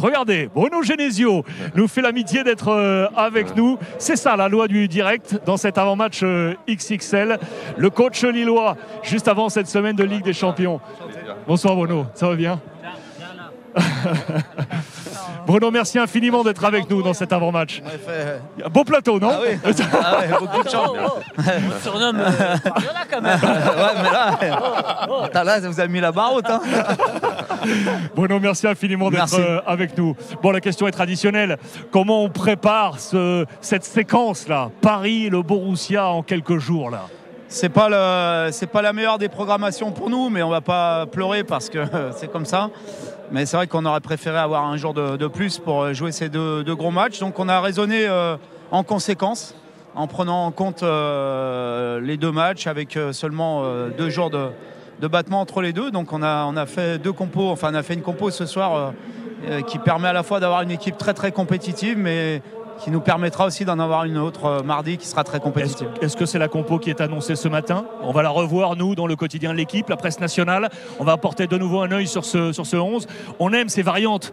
Regardez, Bruno Genesio nous fait l'amitié d'être avec nous. C'est ça la loi du direct dans cet avant-match XXL. Le coach lillois, juste avant cette semaine de Ligue des Champions. Bonsoir Bruno, ça va bien? Bruno, merci infiniment d'être avec nous dans cet avant-match. Beau plateau, non? Ah oui, beaucoup de chance. On te surnomme Fabiola quand même. Ouais, mais là, vous avez mis la barre haute. Hein. Bruno, merci infiniment d'être avec nous. Bon, la question est traditionnelle. Comment on prépare cette séquence-là? Paris et le Borussia en quelques jours, là. C'est pas la meilleure des programmations pour nous, mais on va pas pleurer parce que c'est comme ça. Mais c'est vrai qu'on aurait préféré avoir un jour de plus pour jouer ces deux gros matchs. Donc on a raisonné en conséquence, en prenant en compte les deux matchs avec seulement 2 jours de battement entre les deux. Donc on a fait deux compos, enfin on a fait une compo ce soir qui permet à la fois d'avoir une équipe très très compétitive, mais qui nous permettra aussi d'en avoir une autre mardi qui sera très compétitive. Est-ce que c'est la compo qui est annoncée ce matin? On va la revoir, nous, dans le quotidien de l'équipe, la presse nationale. On va apporter de nouveau un œil sur ce 11. On aime ces variantes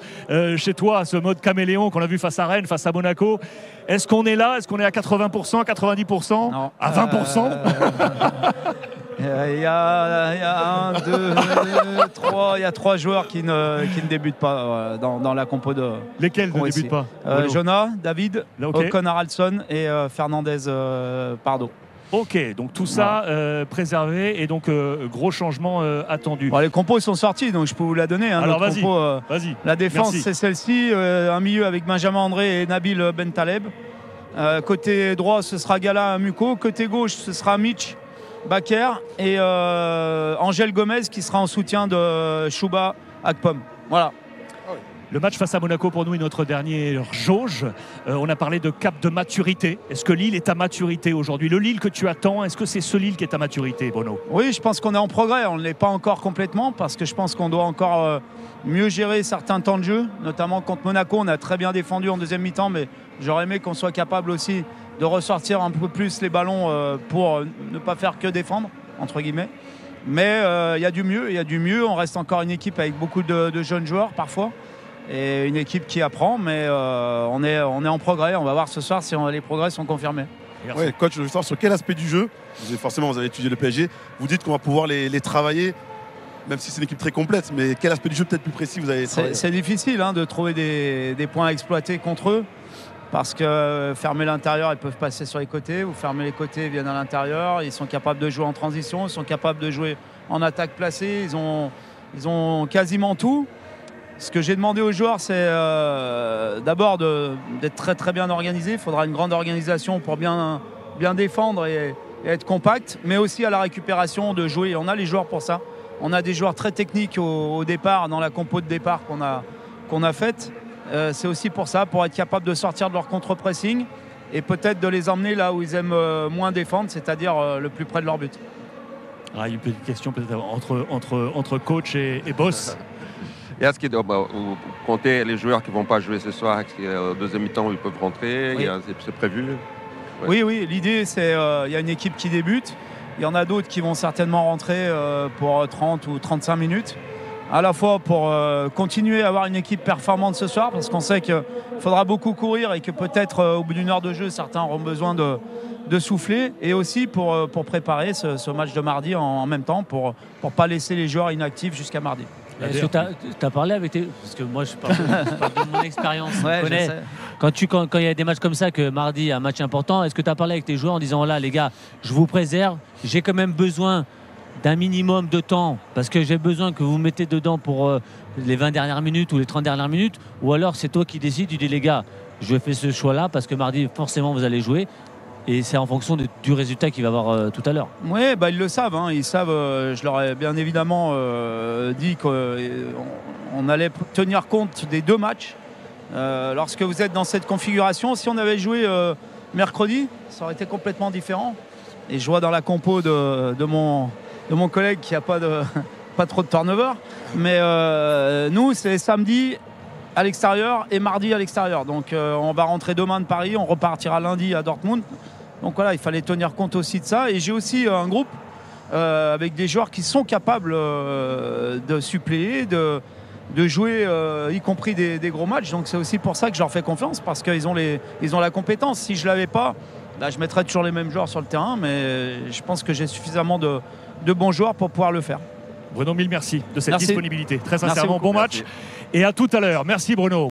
chez toi, ce mode caméléon qu'on a vu face à Rennes, face à Monaco. Est-ce qu'on est là? Est-ce qu'on est à 80%, 90%? Non. À 20%? Il y a 1, 2, 3, il y a 3 joueurs qui ne débutent pas dans la compo de. Lesquels ne débutent pas? Jonah, David, Ocon Haraldsson et Fernandez Pardo. Ok, donc tout ça préservé et donc gros changement attendu. Bon, les compos sont sortis, donc je peux vous la donner. Hein, alors vas-y. La défense, c'est celle-ci. Un milieu avec Benjamin André et Nabil Bentaleb. Côté droit, ce sera Gala Muko. Côté gauche, ce sera Mitch Baker et Angel Gomez qui sera en soutien de Chouba Akpom. Voilà. Le match face à Monaco pour nous est notre dernière jauge. On a parlé de cap de maturité. Est-ce que Lille est à maturité aujourd'hui? Le Lille que tu attends, est-ce que c'est ce Lille qui est à maturité, Bruno? Oui, je pense qu'on est en progrès. On ne l'est pas encore complètement parce que je pense qu'on doit encore mieux gérer certains temps de jeu, notamment contre Monaco. On a très bien défendu en deuxième mi-temps, mais j'aurais aimé qu'on soit capable aussi de ressortir un peu plus les ballons pour ne pas faire que défendre, entre guillemets. Mais il y a du mieux, On reste encore une équipe avec beaucoup de jeunes joueurs parfois. Et une équipe qui apprend, mais on est en progrès. On va voir ce soir si les progrès sont confirmés. Ouais, coach, je veux savoir sur quel aspect du jeu, forcément vous avez étudié le PSG, vous dites qu'on va pouvoir les travailler, même si c'est une équipe très complète, mais quel aspect du jeu peut-être plus précis vous avez travaillé? C'est difficile de trouver des points à exploiter contre eux, parce que fermer l'intérieur, ils peuvent passer sur les côtés, ou fermer les côtés, ils viennent à l'intérieur, ils sont capables de jouer en transition, ils sont capables de jouer en attaque placée, ils ont quasiment tout. Ce que j'ai demandé aux joueurs, c'est d'abord d'être très très bien organisé. Il faudra une grande organisation pour bien défendre et être compact, mais aussi à la récupération de jouer. On a les joueurs pour ça. On a des joueurs très techniques au départ, dans la compo de départ qu'on a faite. C'est aussi pour ça, pour être capable de sortir de leur contre-pressing et peut-être de les emmener là où ils aiment moins défendre, c'est-à-dire le plus près de leur but. Ah, une petite question peut-être entre coach et boss. Et est-ce que vous comptez les joueurs qui ne vont pas jouer ce soir, au deuxième mi-temps où ils peuvent rentrer? Oui. C'est prévu? Ouais. Oui, l'idée c'est il y a une équipe qui débute, il y en a d'autres qui vont certainement rentrer pour 30 ou 35 minutes, à la fois pour continuer à avoir une équipe performante ce soir, parce qu'on sait qu'il faudra beaucoup courir et que peut-être au bout d'une heure de jeu, certains auront besoin de souffler, et aussi pour préparer ce match de mardi en même temps, pour ne pas laisser les joueurs inactifs jusqu'à mardi. Est-ce que tu as parlé avec parce que moi je parle de mon expérience, ouais, je connais. Quand il y a des matchs comme ça, que mardi un match important, est-ce que tu as parlé avec tes joueurs en disant là les gars, je vous préserve, j'ai quand même besoin d'un minimum de temps parce que j'ai besoin que vous mettez dedans pour les 20 dernières minutes ou les 30 dernières minutes, ou alors c'est toi qui décides, tu dis les gars, je fais ce choix là parce que mardi forcément vous allez jouer. Et c'est en fonction du résultat qu'il va avoir tout à l'heure. Oui, ils le savent. Ils savent, je leur ai bien évidemment dit qu'on allait tenir compte des 2 matchs. Lorsque vous êtes dans cette configuration, si on avait joué mercredi, ça aurait été complètement différent. Et je vois dans la compo de mon collègue qu'il n'y a pas trop de turnover. Mais nous, c'est samedi à l'extérieur et mardi à l'extérieur. Donc on va rentrer demain de Paris, on repartira lundi à Dortmund. Donc voilà, il fallait tenir compte aussi de ça. Et j'ai aussi un groupe avec des joueurs qui sont capables de suppléer, de jouer, y compris des gros matchs. Donc c'est aussi pour ça que je leur fais confiance, parce qu'ils ont la compétence. Si je ne l'avais pas, là, je mettrais toujours les mêmes joueurs sur le terrain, mais je pense que j'ai suffisamment de bons joueurs pour pouvoir le faire. Bruno, mille merci de cette Merci. disponibilité. Très Merci sincèrement, beaucoup. bon match. Et à tout à l'heure. Merci Bruno.